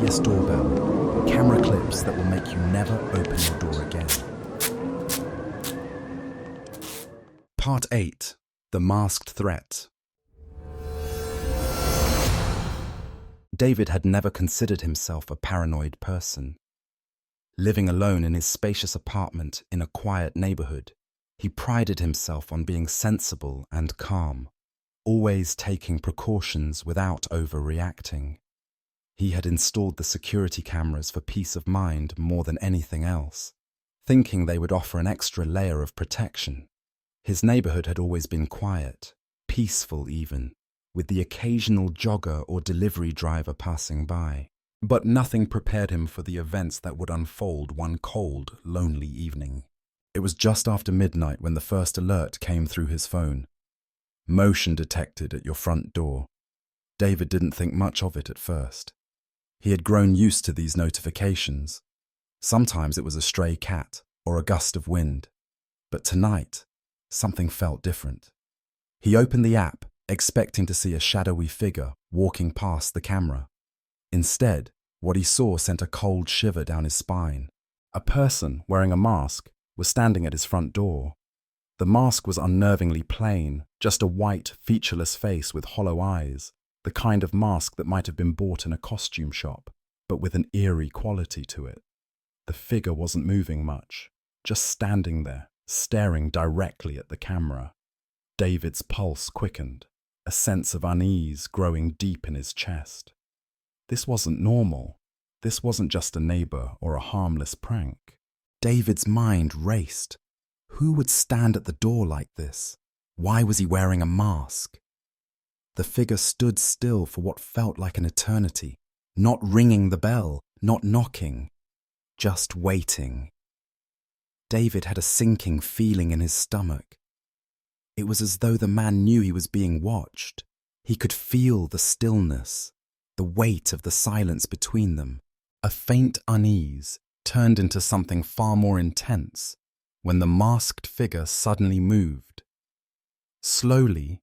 Creepiest Doorbell. Camera clips that will make you never open your door again. Part 8. The Masked Threat. David had never considered himself a paranoid person. Living alone in his spacious apartment in a quiet neighborhood, he prided himself on being sensible and calm, always taking precautions without overreacting. He had installed the security cameras for peace of mind more than anything else, thinking they would offer an extra layer of protection. His neighborhood had always been quiet, peaceful even, with the occasional jogger or delivery driver passing by. But nothing prepared him for the events that would unfold one cold, lonely evening. It was just after midnight when the first alert came through his phone. Motion detected at your front door. David didn't think much of it at first. He had grown used to these notifications. Sometimes it was a stray cat or a gust of wind. But tonight, something felt different. He opened the app, expecting to see a shadowy figure walking past the camera. Instead, what he saw sent a cold shiver down his spine. A person wearing a mask was standing at his front door. The mask was unnervingly plain, just a white, featureless face with hollow eyes, the kind of mask that might have been bought in a costume shop, but with an eerie quality to it. The figure wasn't moving much, just standing there, staring directly at the camera. David's pulse quickened, a sense of unease growing deep in his chest. This wasn't normal. This wasn't just a neighbor or a harmless prank. David's mind raced. Who would stand at the door like this? Why was he wearing a mask? The figure stood still for what felt like an eternity, not ringing the bell, not knocking, just waiting. David had a sinking feeling in his stomach. It was as though the man knew he was being watched. He could feel the stillness, the weight of the silence between them. A faint unease turned into something far more intense when the masked figure suddenly moved. Slowly,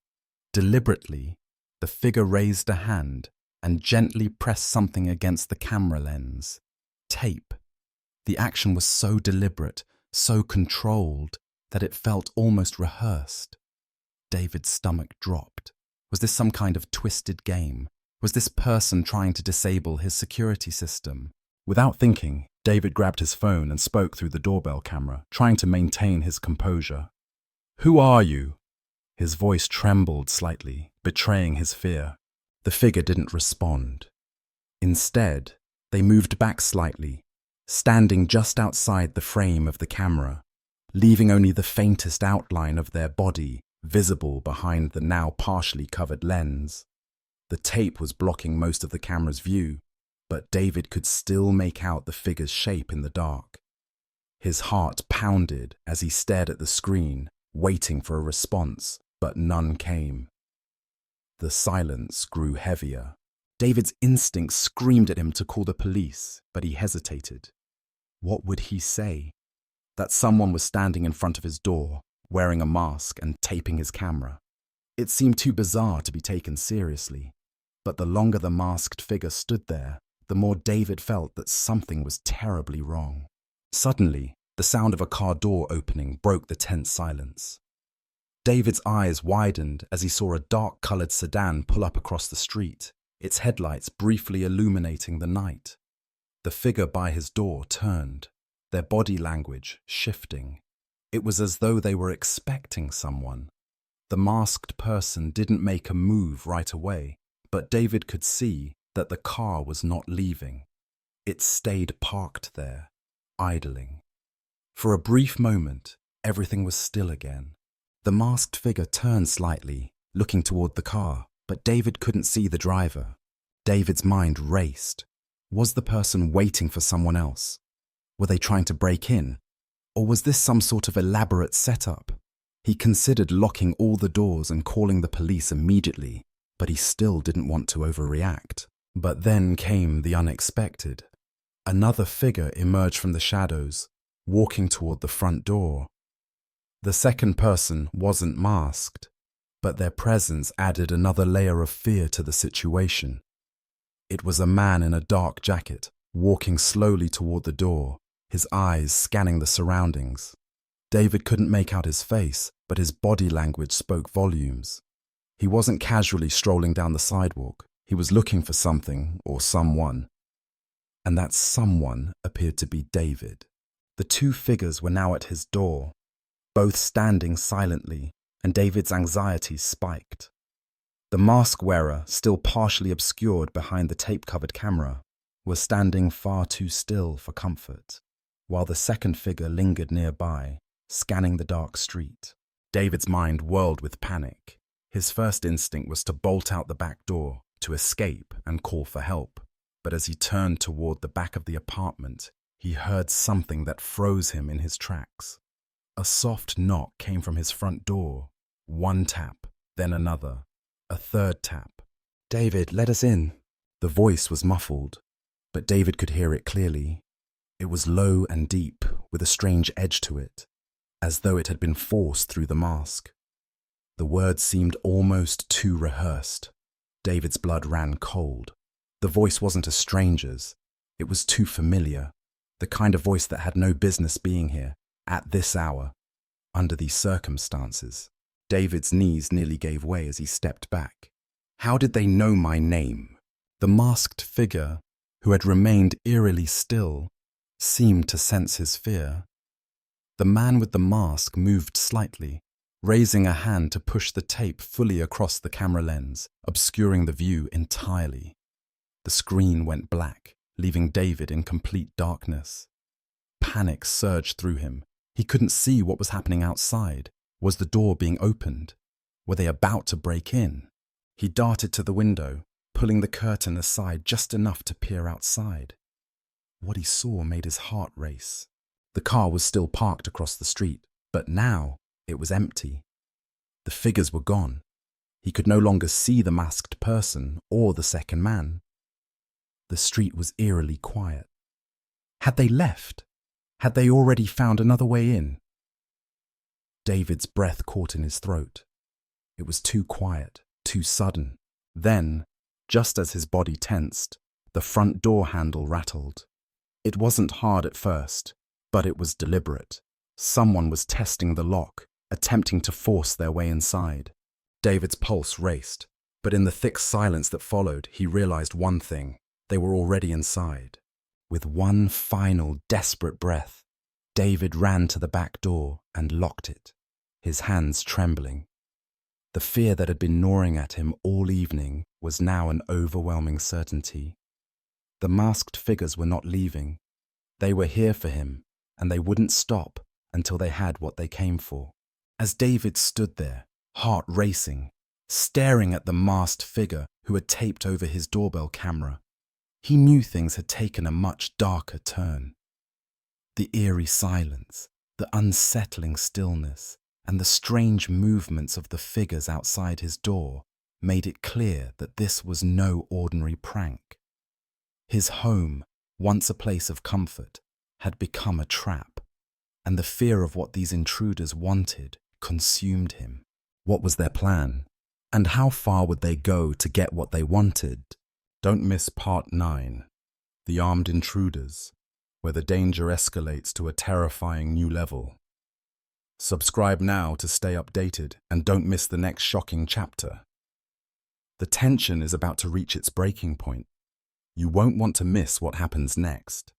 deliberately, the figure raised a hand and gently pressed something against the camera lens. Tape. The action was so deliberate, so controlled, that it felt almost rehearsed. David's stomach dropped. Was this some kind of twisted game? Was this person trying to disable his security system? Without thinking, David grabbed his phone and spoke through the doorbell camera, trying to maintain his composure. "Who are you?" His voice trembled slightly, betraying his fear. The figure didn't respond. Instead, they moved back slightly, standing just outside the frame of the camera, leaving only the faintest outline of their body visible behind the now partially covered lens. The tape was blocking most of the camera's view, but David could still make out the figure's shape in the dark. His heart pounded as he stared at the screen, waiting for a response, but none came. The silence grew heavier. David's instinct screamed at him to call the police, but he hesitated. What would he say? That someone was standing in front of his door, wearing a mask and taping his camera. It seemed too bizarre to be taken seriously. But the longer the masked figure stood there, the more David felt that something was terribly wrong. Suddenly, the sound of a car door opening broke the tense silence. David's eyes widened as he saw a dark-colored sedan pull up across the street, its headlights briefly illuminating the night. The figure by his door turned, their body language shifting. It was as though they were expecting someone. The masked person didn't make a move right away, but David could see that the car was not leaving. It stayed parked there, idling. For a brief moment, everything was still again. The masked figure turned slightly, looking toward the car, but David couldn't see the driver. David's mind raced. Was the person waiting for someone else? Were they trying to break in? Or was this some sort of elaborate setup? He considered locking all the doors and calling the police immediately, but he still didn't want to overreact. But then came the unexpected. Another figure emerged from the shadows, walking toward the front door. The second person wasn't masked, but their presence added another layer of fear to the situation. It was a man in a dark jacket, walking slowly toward the door, his eyes scanning the surroundings. David couldn't make out his face, but his body language spoke volumes. He wasn't casually strolling down the sidewalk. He was looking for something or someone. And that someone appeared to be David. The two figures were now at his door, both standing silently, and David's anxiety spiked. The mask wearer, still partially obscured behind the tape-covered camera, was standing far too still for comfort, while the second figure lingered nearby, scanning the dark street. David's mind whirled with panic. His first instinct was to bolt out the back door, to escape and call for help. But as he turned toward the back of the apartment, he heard something that froze him in his tracks. A soft knock came from his front door. One tap, then another. A third tap. "David, let us in." The voice was muffled, but David could hear it clearly. It was low and deep, with a strange edge to it, as though it had been forced through the mask. The words seemed almost too rehearsed. David's blood ran cold. The voice wasn't a stranger's. It was too familiar. The kind of voice that had no business being here, at this hour, under these circumstances. David's knees nearly gave way as he stepped back. How did they know my name? The masked figure, who had remained eerily still, seemed to sense his fear. The man with the mask moved slightly, raising a hand to push the tape fully across the camera lens, obscuring the view entirely. The screen went black, leaving David in complete darkness. Panic surged through him. He couldn't see what was happening outside. Was the door being opened? Were they about to break in? He darted to the window, pulling the curtain aside just enough to peer outside. What he saw made his heart race. The car was still parked across the street, but now it was empty. The figures were gone. He could no longer see the masked person or the second man. The street was eerily quiet. Had they left? Had they already found another way in? David's breath caught in his throat. It was too quiet, too sudden. Then, just as his body tensed, the front door handle rattled. It wasn't hard at first, but it was deliberate. Someone was testing the lock, attempting to force their way inside. David's pulse raced, but in the thick silence that followed, he realized one thing. They were already inside. With one final, desperate breath, David ran to the back door and locked it, his hands trembling. The fear that had been gnawing at him all evening was now an overwhelming certainty. The masked figures were not leaving. They were here for him, and they wouldn't stop until they had what they came for. As David stood there, heart racing, staring at the masked figure who had taped over his doorbell camera, he knew things had taken a much darker turn. The eerie silence, the unsettling stillness, and the strange movements of the figures outside his door made it clear that this was no ordinary prank. His home, once a place of comfort, had become a trap, and the fear of what these intruders wanted consumed him. What was their plan? And how far would they go to get what they wanted? Don't miss Part 9, The Armed Intruders, where the danger escalates to a terrifying new level. Subscribe now to stay updated and don't miss the next shocking chapter. The tension is about to reach its breaking point. You won't want to miss what happens next.